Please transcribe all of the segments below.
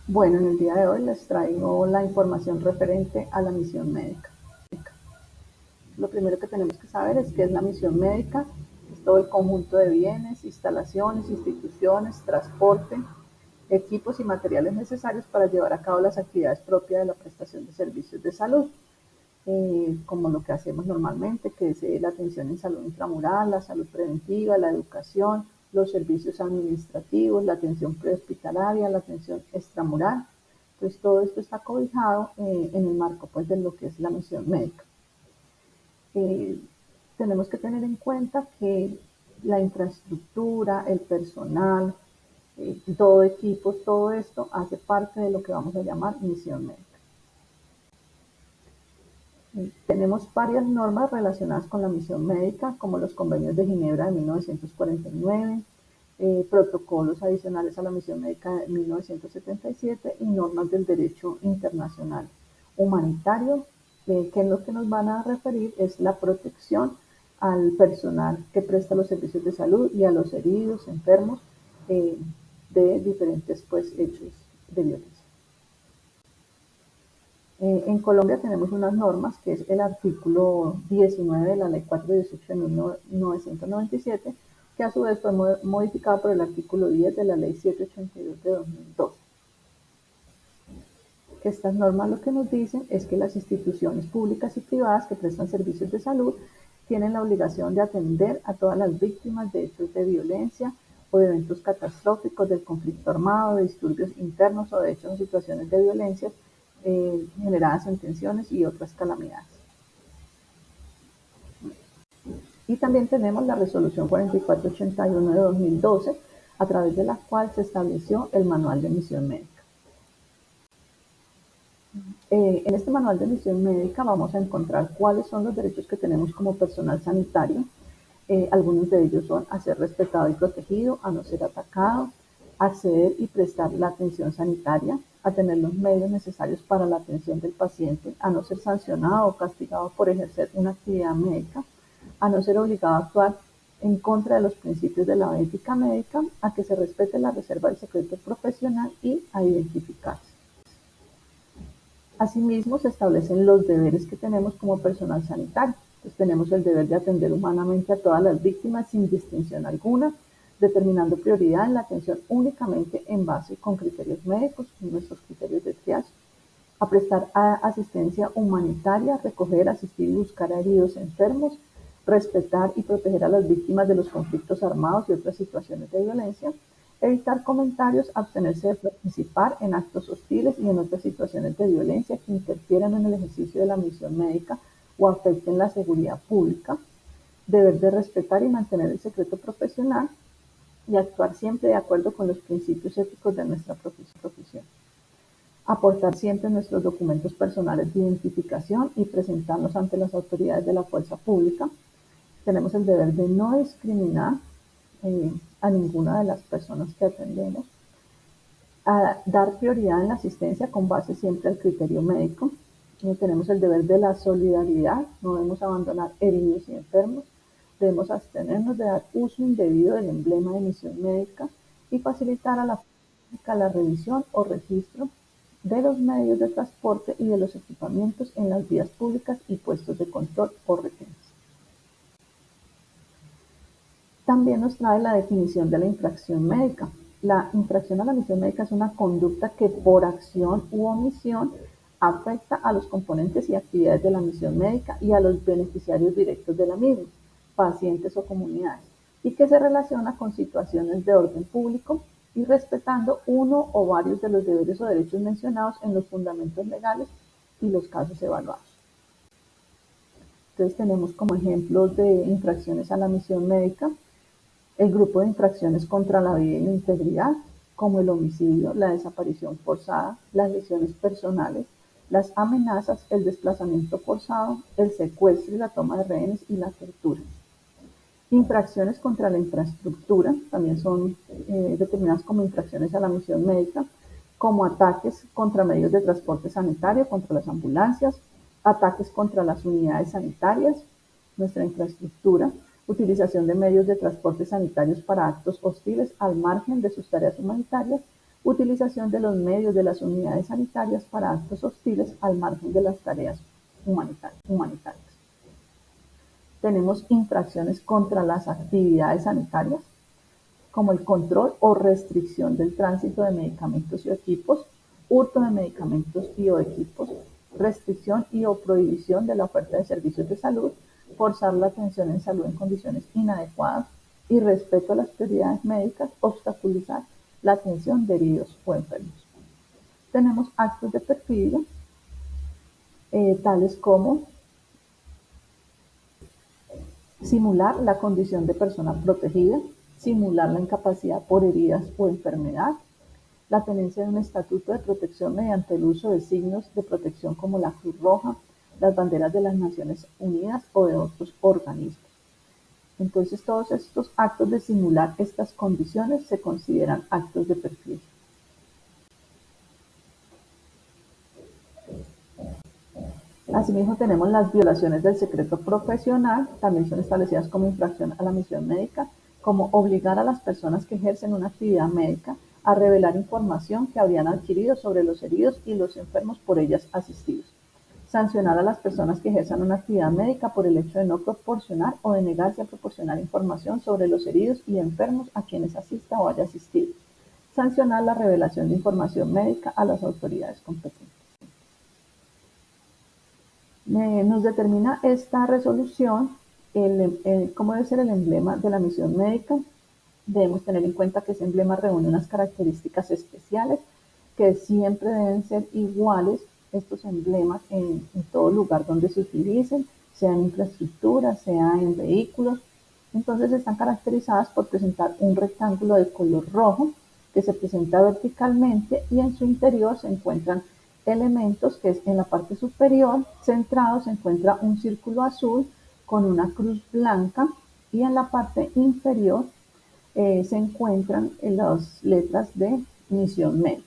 Bueno, en el día de hoy les traigo la información referente a la misión médica. Lo primero que tenemos que saber es qué es la misión médica, es todo el conjunto de bienes, instalaciones, instituciones, transporte, equipos y materiales necesarios para llevar a cabo las actividades propias de la prestación de servicios de salud, como lo que hacemos normalmente, que es la atención en salud intramural, la salud preventiva, la educación, los servicios administrativos, la atención prehospitalaria, la atención extramural. Pues todo esto está cobijado en el marco pues, de lo que es la misión médica. Eh, tenemos que tener en cuenta que la infraestructura, el personal, todo equipo, todo esto hace parte de lo que vamos a llamar misión médica. Tenemos varias normas relacionadas con la misión médica, como los convenios de Ginebra de 1949, protocolos adicionales a la misión médica de 1977 y normas del derecho internacional humanitario, que en lo que nos van a referir es la protección al personal que presta los servicios de salud y a los heridos, enfermos de diferentes pues, hechos de violencia. En Colombia tenemos unas normas, que es el artículo 19 de la Ley 418 de 1997, que a su vez fue modificado por el artículo 10 de la Ley 782 de 2002. Estas normas lo que nos dicen es que las instituciones públicas y privadas que prestan servicios de salud tienen la obligación de atender a todas las víctimas de hechos de violencia o de eventos catastróficos, del conflicto armado, de disturbios internos o de hechos en situaciones de violencia generadas en tensiones y otras calamidades. Y también tenemos la resolución 4481 de 2012, a través de la cual se estableció el manual de misión médica. En este manual de misión médica vamos a encontrar cuáles son los derechos que tenemos como personal sanitario. Algunos de ellos son a ser respetado y protegido, a no ser atacado, acceder y prestar la atención sanitaria, a tener los medios necesarios para la atención del paciente, a no ser sancionado o castigado por ejercer una actividad médica, a no ser obligado a actuar en contra de los principios de la ética médica, a que se respete la reserva del secreto profesional y a identificarse. Asimismo, se establecen los deberes que tenemos como personal sanitario. Entonces, tenemos el deber de atender humanamente a todas las víctimas sin distinción alguna, determinando prioridad en la atención únicamente en base con criterios médicos, nuestros criterios de triage, a prestar asistencia humanitaria, recoger, asistir y buscar a heridos enfermos, respetar y proteger a las víctimas de los conflictos armados y otras situaciones de violencia, evitar comentarios, abstenerse de participar en actos hostiles y en otras situaciones de violencia que interfieran en el ejercicio de la misión médica o afecten la seguridad pública, deber de respetar y mantener el secreto profesional y actuar siempre de acuerdo con los principios éticos de nuestra profesión. Aportar siempre nuestros documentos personales de identificación y presentarnos ante las autoridades de la fuerza pública. Tenemos el deber de no discriminar a ninguna de las personas que atendemos, a dar prioridad en la asistencia con base siempre al criterio médico. Tenemos el deber de la solidaridad, no debemos abandonar heridos y enfermos, debemos abstenernos de dar uso indebido del emblema de misión médica y facilitar a la pública la revisión o registro de los medios de transporte y de los equipamientos en las vías públicas y puestos de control o retenes. También nos trae la definición de la infracción médica. La infracción a la misión médica es una conducta que por acción u omisión afecta a los componentes y actividades de la misión médica y a los beneficiarios directos de la misma, pacientes o comunidades, y que se relaciona con situaciones de orden público y respetando uno o varios de los deberes o derechos mencionados en los fundamentos legales y los casos evaluados. Entonces tenemos como ejemplos de infracciones a la misión médica el grupo de infracciones contra la vida y la integridad, como el homicidio, la desaparición forzada, las lesiones personales, las amenazas, el desplazamiento forzado, el secuestro y la toma de rehenes y la tortura. Infracciones contra la infraestructura también son determinadas como infracciones a la misión médica, como ataques contra medios de transporte sanitario, contra las ambulancias, ataques contra las unidades sanitarias, nuestra infraestructura, utilización de medios de transporte sanitarios para actos hostiles al margen de sus tareas humanitarias, utilización de los medios de las unidades sanitarias para actos hostiles al margen de las tareas humanitarias. Tenemos infracciones contra las actividades sanitarias, como el control o restricción del tránsito de medicamentos y equipos, hurto de medicamentos y o equipos, restricción y o prohibición de la oferta de servicios de salud, forzar la atención en salud en condiciones inadecuadas, irrespeto a las prioridades médicas, obstaculizar la atención de heridos o enfermos. Tenemos actos de perfidia, tales como simular la condición de persona protegida, simular la incapacidad por heridas o enfermedad, la tenencia de un estatuto de protección mediante el uso de signos de protección como la Cruz Roja, las banderas de las Naciones Unidas o de otros organismos. Entonces, todos estos actos de simular estas condiciones se consideran actos de perfidia. Asimismo, tenemos las violaciones del secreto profesional, también son establecidas como infracción a la misión médica, como obligar a las personas que ejercen una actividad médica a revelar información que habrían adquirido sobre los heridos y los enfermos por ellas asistidos. Sancionar a las personas que ejerzan una actividad médica por el hecho de no proporcionar o de negarse a proporcionar información sobre los heridos y enfermos a quienes asista o haya asistido. Sancionar la revelación de información médica a las autoridades competentes. Nos determina esta resolución cómo debe ser el emblema de la misión médica. Debemos tener en cuenta que ese emblema reúne unas características especiales que siempre deben ser iguales estos emblemas en todo lugar donde se utilicen, sea en infraestructura, sea en vehículos. Entonces están caracterizadas por presentar un rectángulo de color rojo que se presenta verticalmente y en su interior se encuentran elementos que es en la parte superior centrado se encuentra un círculo azul con una cruz blanca y en la parte inferior se encuentran las letras de misión médica.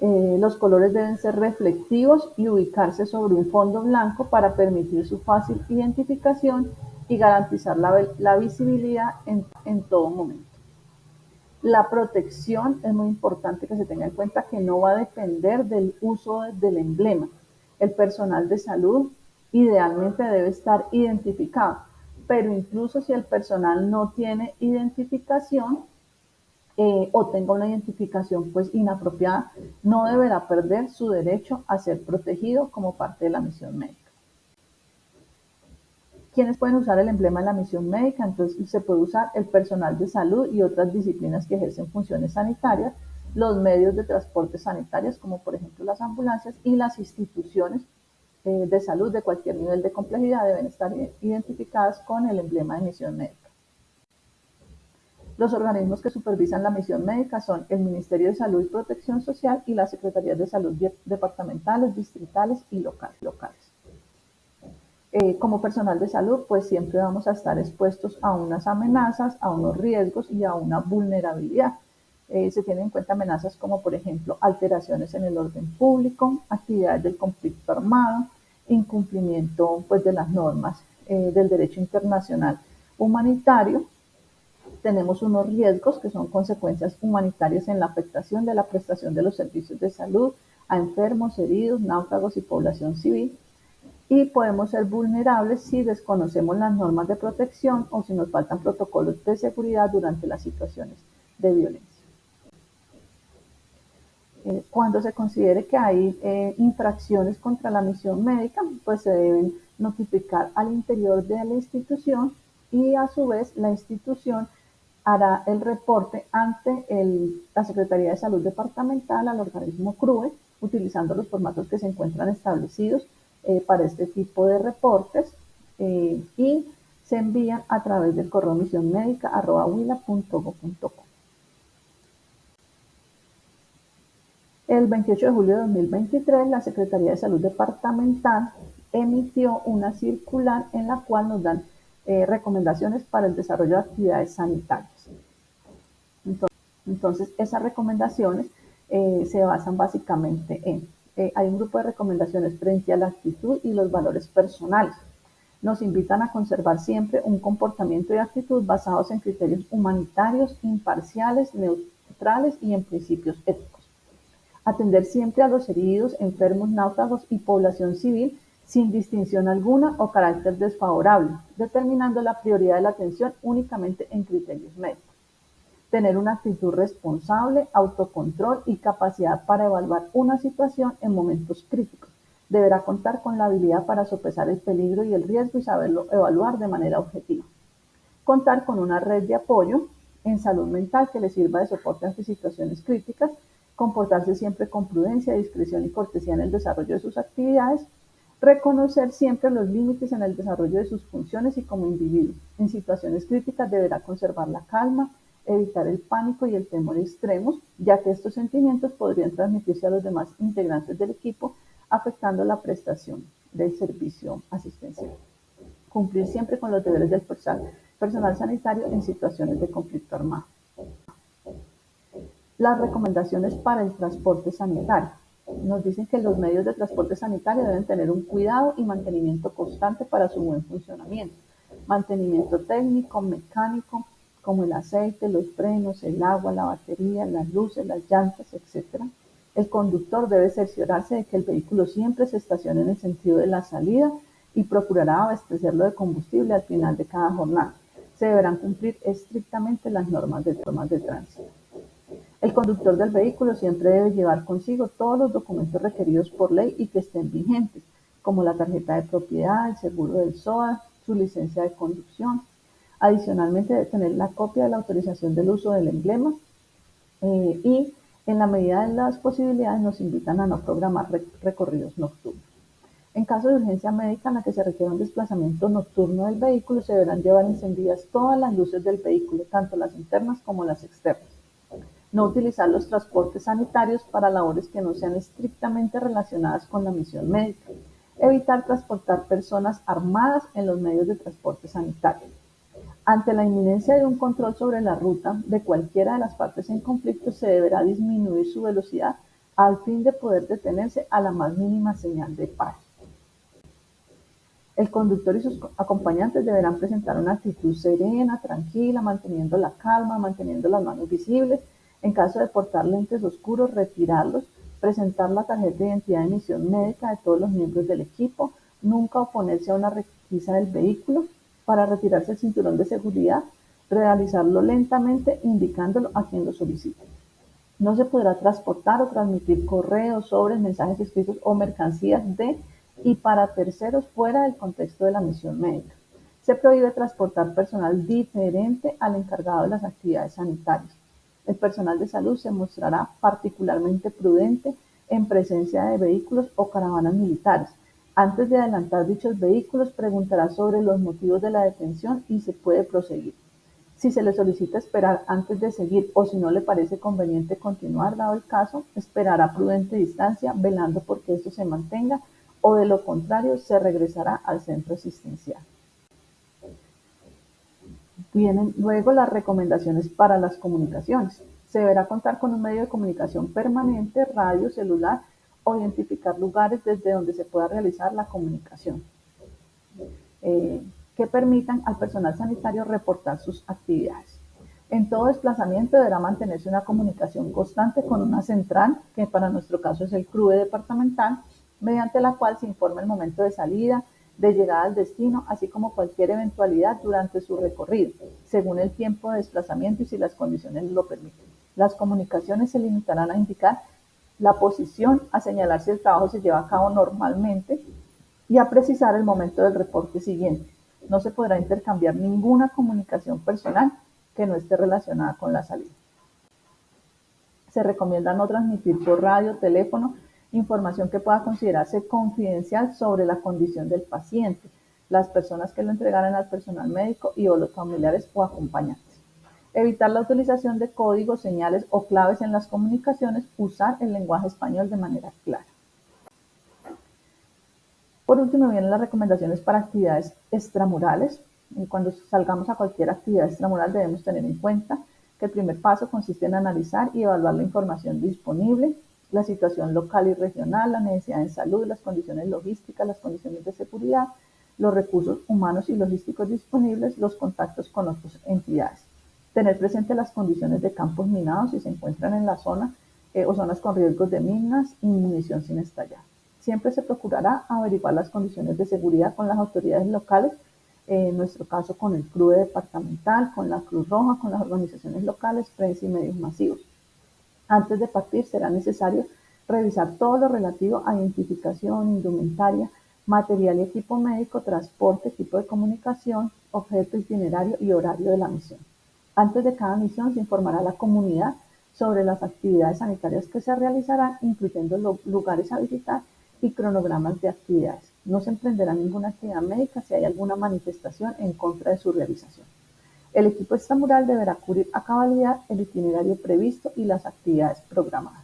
Los colores deben ser reflectivos y ubicarse sobre un fondo blanco para permitir su fácil identificación y garantizar la visibilidad en todo momento. La protección es muy importante que se tenga en cuenta que no va a depender del uso del emblema. El personal de salud idealmente debe estar identificado, pero incluso si el personal no tiene identificación o tenga una identificación pues inapropiada, no deberá perder su derecho a ser protegido como parte de la misión médica. ¿Quiénes pueden usar el emblema de la misión médica? Entonces se puede usar el personal de salud y otras disciplinas que ejercen funciones sanitarias, los medios de transporte sanitarios, como por ejemplo las ambulancias, y las instituciones de salud de cualquier nivel de complejidad deben estar identificadas con el emblema de misión médica. Los organismos que supervisan la misión médica son el Ministerio de Salud y Protección Social y las Secretarías de Salud departamentales, distritales y locales. Como personal de salud, pues siempre vamos a estar expuestos a unas amenazas, a unos riesgos y a una vulnerabilidad. Se tienen en cuenta amenazas como, por ejemplo, alteraciones en el orden público, actividades del conflicto armado, incumplimiento pues, de las normas del derecho internacional humanitario. Tenemos unos riesgos que son consecuencias humanitarias en la afectación de la prestación de los servicios de salud a enfermos, heridos, náufragos y población civil. Y podemos ser vulnerables si desconocemos las normas de protección o si nos faltan protocolos de seguridad durante las situaciones de violencia. Cuando se considere que hay infracciones contra la misión médica, pues se deben notificar al interior de la institución y a su vez la institución hará el reporte ante la Secretaría de Salud Departamental al organismo CRUE, utilizando los formatos que se encuentran establecidos para este tipo de reportes y se envían a través del correo misionmedica@huila.go.co. El 28 de julio de 2023, la Secretaría de Salud Departamental emitió una circular en la cual nos dan recomendaciones para el desarrollo de actividades sanitarias. Entonces esas recomendaciones se basan básicamente en, hay un grupo de recomendaciones frente a la actitud y los valores personales. Nos invitan a conservar siempre un comportamiento y actitud basados en criterios humanitarios, imparciales, neutrales y en principios éticos. Atender siempre a los heridos, enfermos, náufragos y población civil sin distinción alguna o carácter desfavorable, determinando la prioridad de la atención únicamente en criterios médicos. Tener una actitud responsable, autocontrol y capacidad para evaluar una situación en momentos críticos. Deberá contar con la habilidad para sopesar el peligro y el riesgo y saberlo evaluar de manera objetiva. Contar con una red de apoyo en salud mental que le sirva de soporte ante situaciones críticas, comportarse siempre con prudencia, discreción y cortesía en el desarrollo de sus actividades, reconocer siempre los límites en el desarrollo de sus funciones y como individuo. En situaciones críticas deberá conservar la calma, evitar el pánico y el temor extremos, ya que estos sentimientos podrían transmitirse a los demás integrantes del equipo, afectando la prestación del servicio asistencial. Cumplir siempre con los deberes del personal sanitario en situaciones de conflicto armado. Las recomendaciones para el transporte sanitario. Nos dicen que los medios de transporte sanitario deben tener un cuidado y mantenimiento constante para su buen funcionamiento. Mantenimiento técnico, mecánico, como el aceite, los frenos, el agua, la batería, las luces, las llantas, etc. El conductor debe cerciorarse de que el vehículo siempre se estacione en el sentido de la salida y procurará abastecerlo de combustible al final de cada jornada. Se deberán cumplir estrictamente las normas de tránsito. El conductor del vehículo siempre debe llevar consigo todos los documentos requeridos por ley y que estén vigentes, como la tarjeta de propiedad, el seguro del SOA, su licencia de conducción. Adicionalmente debe tener la copia de la autorización del uso del emblema y en la medida de las posibilidades nos invitan a no programar recorridos nocturnos. En caso de urgencia médica en la que se requiera un desplazamiento nocturno del vehículo, se deberán llevar encendidas todas las luces del vehículo, tanto las internas como las externas. No utilizar los transportes sanitarios para labores que no sean estrictamente relacionadas con la misión médica. Evitar transportar personas armadas en los medios de transporte sanitario. Ante la inminencia de un control sobre la ruta de cualquiera de las partes en conflicto, se deberá disminuir su velocidad al fin de poder detenerse a la más mínima señal de paro. El conductor y sus acompañantes deberán presentar una actitud serena, tranquila, manteniendo la calma, manteniendo las manos visibles. En caso de portar lentes oscuros, retirarlos, presentar la tarjeta de identidad de misión médica de todos los miembros del equipo, nunca oponerse a una requisa del vehículo, para retirarse el cinturón de seguridad, realizarlo lentamente indicándolo a quien lo solicite. No se podrá transportar o transmitir correos, sobres, mensajes escritos o mercancías de y para terceros fuera del contexto de la misión médica. Se prohíbe transportar personal diferente al encargado de las actividades sanitarias. El personal de salud se mostrará particularmente prudente en presencia de vehículos o caravanas militares. Antes de adelantar dichos vehículos, preguntará sobre los motivos de la detención y se puede proseguir. Si se le solicita esperar antes de seguir o si no le parece conveniente continuar, dado el caso, esperará a prudente distancia, velando porque esto se mantenga, o de lo contrario, se regresará al centro asistencial. Vienen luego las recomendaciones para las comunicaciones. Se deberá contar con un medio de comunicación permanente, radio, celular, o identificar lugares desde donde se pueda realizar la comunicación, que permitan al personal sanitario reportar sus actividades. En todo desplazamiento deberá mantenerse una comunicación constante con una central, que para nuestro caso es el CRUE departamental, mediante la cual se informa el momento de salida, de llegada al destino, así como cualquier eventualidad durante su recorrido, según el tiempo de desplazamiento y si las condiciones lo permiten. Las comunicaciones se limitarán a indicar la posición, a señalar si el trabajo se lleva a cabo normalmente y a precisar el momento del reporte siguiente. No se podrá intercambiar ninguna comunicación personal que no esté relacionada con la salida. Se recomienda no transmitir por radio, teléfono, información que pueda considerarse confidencial sobre la condición del paciente, las personas que lo entregaran al personal médico y o los familiares o acompañantes. Evitar la utilización de códigos, señales o claves en las comunicaciones, usar el lenguaje español de manera clara. Por último, vienen las recomendaciones para actividades extramurales. Cuando salgamos a cualquier actividad extramural debemos tener en cuenta que el primer paso consiste en analizar y evaluar la información disponible, la situación local y regional, la necesidad en salud, las condiciones logísticas, las condiciones de seguridad, los recursos humanos y logísticos disponibles, los contactos con otras entidades. Tener presente las condiciones de campos minados si se encuentran en la zona o zonas con riesgos de minas y munición sin estallar. Siempre se procurará averiguar las condiciones de seguridad con las autoridades locales, en nuestro caso con el CRUE departamental, con la Cruz Roja, con las organizaciones locales, prensa y medios masivos. Antes de partir será necesario revisar todo lo relativo a identificación, indumentaria, material y equipo médico, transporte, equipo de comunicación, objeto, itinerario y horario de la misión. Antes de cada misión se informará a la comunidad sobre las actividades sanitarias que se realizarán, incluyendo los lugares a visitar y cronogramas de actividades. No se emprenderá ninguna actividad médica si hay alguna manifestación en contra de su realización. El equipo extramural deberá cubrir a cabalidad el itinerario previsto y las actividades programadas.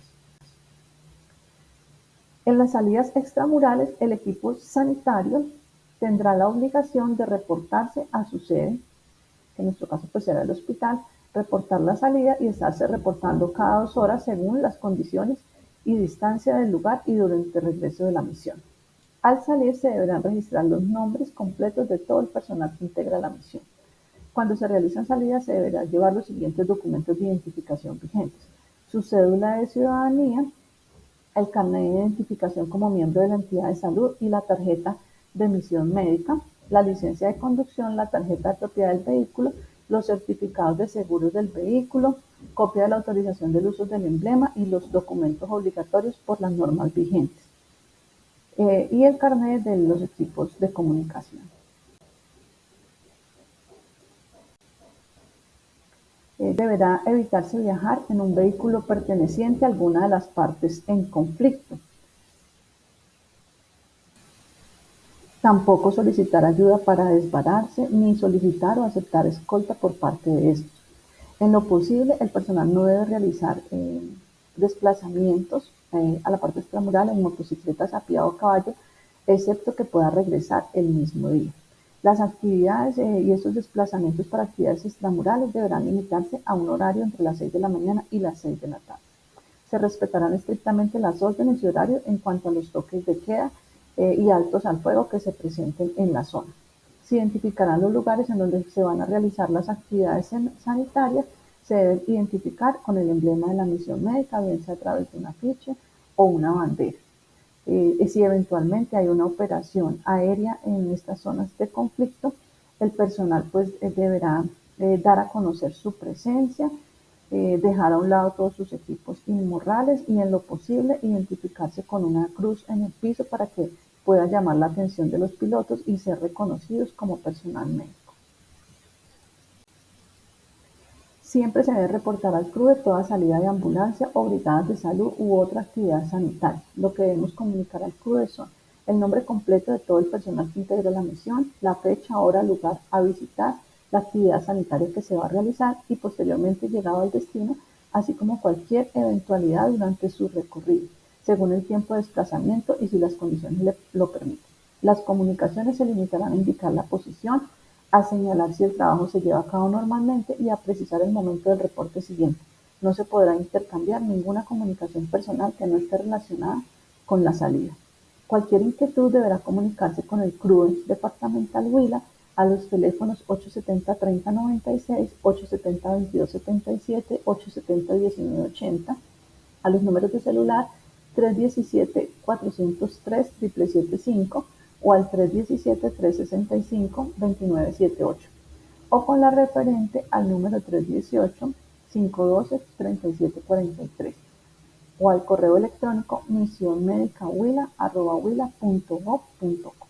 En las salidas extramurales, el equipo sanitario tendrá la obligación de reportarse a su sede, que en nuestro caso pues será el hospital, reportar la salida y estarse reportando cada 2 horas según las condiciones y distancia del lugar y durante el regreso de la misión. Al salir se deberán registrar los nombres completos de todo el personal que integra la misión. Cuando se realizan salidas se deberán llevar los siguientes documentos de identificación vigentes: su cédula de ciudadanía, el carnet de identificación como miembro de la entidad de salud y la tarjeta de misión médica, la licencia de conducción, la tarjeta de propiedad del vehículo, los certificados de seguros del vehículo, copia de la autorización del uso del emblema y los documentos obligatorios por las normas vigentes, y el carnet de los equipos de comunicación. Deberá evitarse viajar en un vehículo perteneciente a alguna de las partes en conflicto. Tampoco solicitar ayuda para desbararse, ni solicitar o aceptar escolta por parte de estos. En lo posible, el personal no debe realizar desplazamientos a la parte extramural en motocicletas, a pie o a caballo, excepto que pueda regresar el mismo día. Las actividades y esos desplazamientos para actividades extramurales deberán limitarse a un horario entre las 6 de la mañana y las 6 de la tarde. Se respetarán estrictamente las órdenes y horarios en cuanto a los toques de queda y altos al fuego que se presenten en la zona. Se identificarán los lugares en donde se van a realizar las actividades sanitarias. Se deben identificar con el emblema de la misión médica, bien sea a través de un afiche o una bandera. Si eventualmente hay una operación aérea en estas zonas de conflicto, el personal pues deberá dar a conocer su presencia, dejar a un lado todos sus equipos inmorrales y en lo posible identificarse con una cruz en el piso para que pueda llamar la atención de los pilotos y ser reconocidos como personal médico. Siempre se debe reportar al CRUE toda salida de ambulancia o brigadas de salud u otra actividad sanitaria. Lo que debemos comunicar al CRUE son el nombre completo de todo el personal que integra la misión, la fecha, hora, lugar a visitar, la actividad sanitaria que se va a realizar y posteriormente llegado al destino, así como cualquier eventualidad durante su recorrido, según el tiempo de desplazamiento y si las condiciones lo permiten. Las comunicaciones se limitarán a indicar la posición, a señalar si el trabajo se lleva a cabo normalmente y a precisar el momento del reporte siguiente. No se podrá intercambiar ninguna comunicación personal que no esté relacionada con la salida. Cualquier inquietud deberá comunicarse con el CRUE departamental Huila a los teléfonos 870-3096, 870-2277, 870-1980, a los números de celular 317-403-775 o al 317-365-2978, o con la referente al número 318-512-3743, o al correo electrónico misionmedicahuila@huila.gov.co.